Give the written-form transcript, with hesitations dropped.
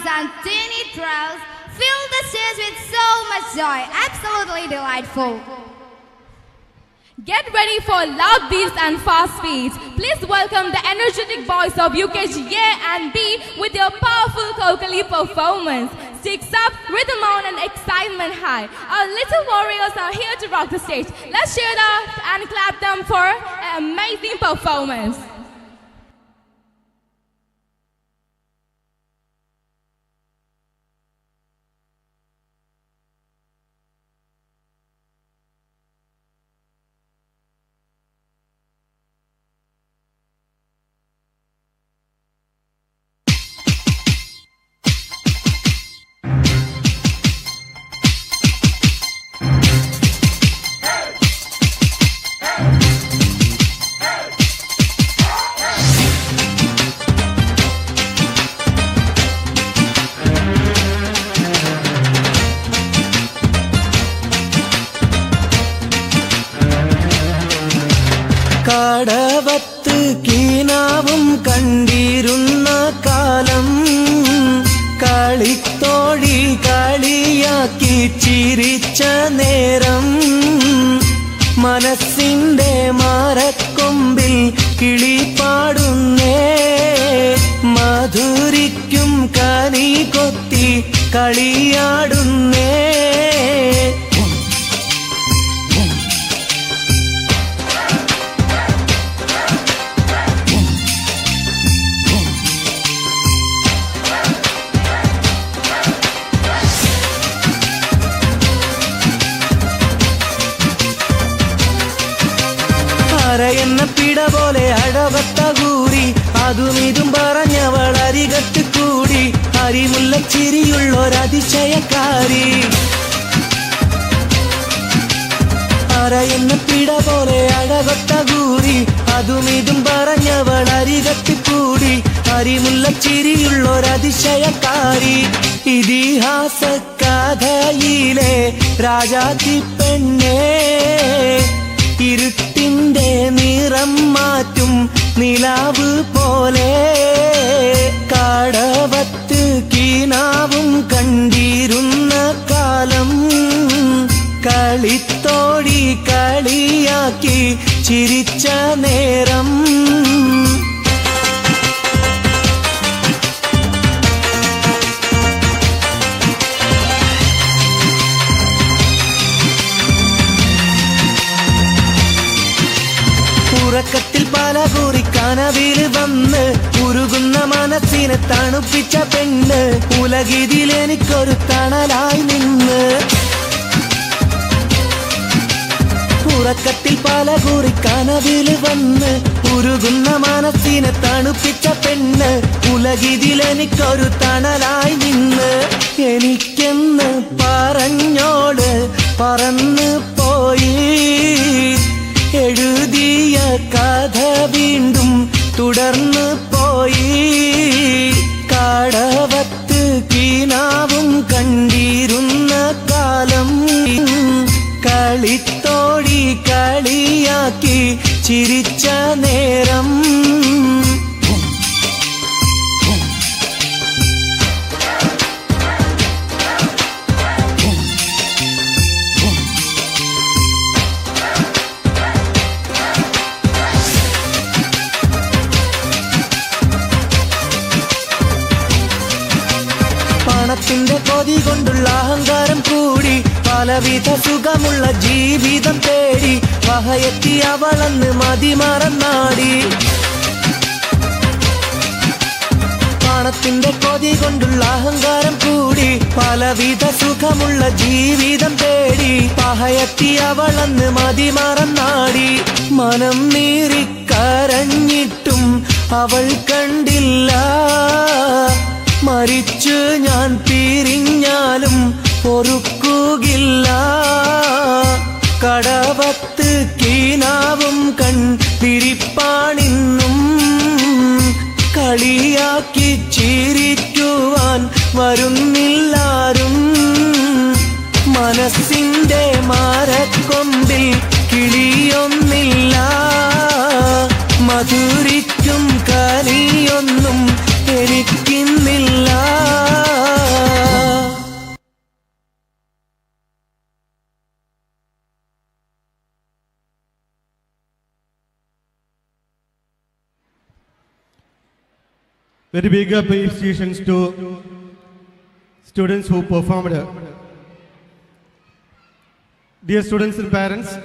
and teeny trells fill the stage with so much joy. Absolutely delightful. Get ready for loud beats and fast beats. Please welcome the energetic boys of UKG A and B with their powerful Kokali performance. Sticks up, rhythm on and excitement high. Our little warriors are here to rock the stage. Let's cheer them and clap them for an amazing performance. കടവത്ത് കീനാവും കണ്ടിരുന്ന കാലം കളിത്തോഴി കളിയാക്കി ചിരിച്ച നേരം മനസ്സിന്റെ മരക്കൊമ്പിൽ കിളി പാടുന്നേ മധുരിക്കും കനി കൊത്തി കളിയാടുന്നേ എന്ന പിട പോലെ അടവത്ത കൂടി അതും ഇതും പറഞ്ഞവൾ അരികത്ത് കൂടി അരിമുല്ലച്ചിരിയുള്ളൊരതിശയക്കാരി എന്ന പിട പോലെ അടവത്ത കൂടി അതും ഇതും പറഞ്ഞവൾ അരികത്ത് കൂടി അരിമുല്ലച്ചിരിയുള്ളൊരതിശയക്കാരി ഇതിഹാസ കഥയിലെ രാജാത്തി പെണ്ണേ ഇരുട്ടിന്റെ നിറം മാറ്റും നിലാവ് പോലെ കടവത്ത് കീനാവും കണ്ടിരുന്ന കാലം കളിത്തോടി കളിയാക്കി ചിരിച്ച നേരം ഉറക്കത്തിൽ പല കൂറി കനവിൽ വന്ന് ഉരുകുന്ന മനസ്സിനെ തണുപ്പിച്ച പെണ്ണ് ഉലകിതിൽ എനിക്കൊരു തണലായി നിന്ന് ഉറക്കത്തിൽ പല കൂറി കനവിൽ വന്ന് ഉരുകുന്ന മനസ്സിനെ തണുപ്പിച്ച പെണ്ണ് ഉലകിതിൽ എനിക്കൊരു തണലായി നിന്ന് എനിക്കെന്ന് പറഞ്ഞോട് പറന്ന് പോയി എഴുതിയ കഥ വീണ്ടും തുടർന്ന് പോയി കടവത്ത് കീനാവും കണ്ടിരുന്ന കാലം കളിത്തോടി കളിയാക്കി ചിരിച്ച നേരം പണത്തിന്റെ കൊതി കൊണ്ടുള്ള അഹങ്കാരം കൂടി പലവിധ സുഖമുള്ള ജീവിതം തേടി വഹയെത്തി അവളന്ന് മതിമറന്നാടി പണത്തിന്റെ കൊതി കൊണ്ടുള്ള അഹങ്കാരം കൂടി പലവിധ സുഖമുള്ള ജീവിതം തേടി പഹയെത്തി അവളന്ന് മതിമറന്നാടി മനം നീറിക്കരഞ്ഞിട്ടും അവൾ കണ്ടില്ല മരിച്ചു ഞാൻ പിരിഞ്ഞാലും പൊറുക്കുകില്ല കടവത്ത് കീനാവും കണ്ടിരിപ്പാണിന്നും കളിയാക്കി ചിരിക്കുവാൻ വരുന്നില്ലാരും മനസ്സിന്റെ മരക്കൊമ്പിൽ കിളിയൊന്നില്ല മധുരിക്കും കനിയൊന്നും എനിക്കിന്നില്ല Very big appreciations to students who performed. Dear students and parents,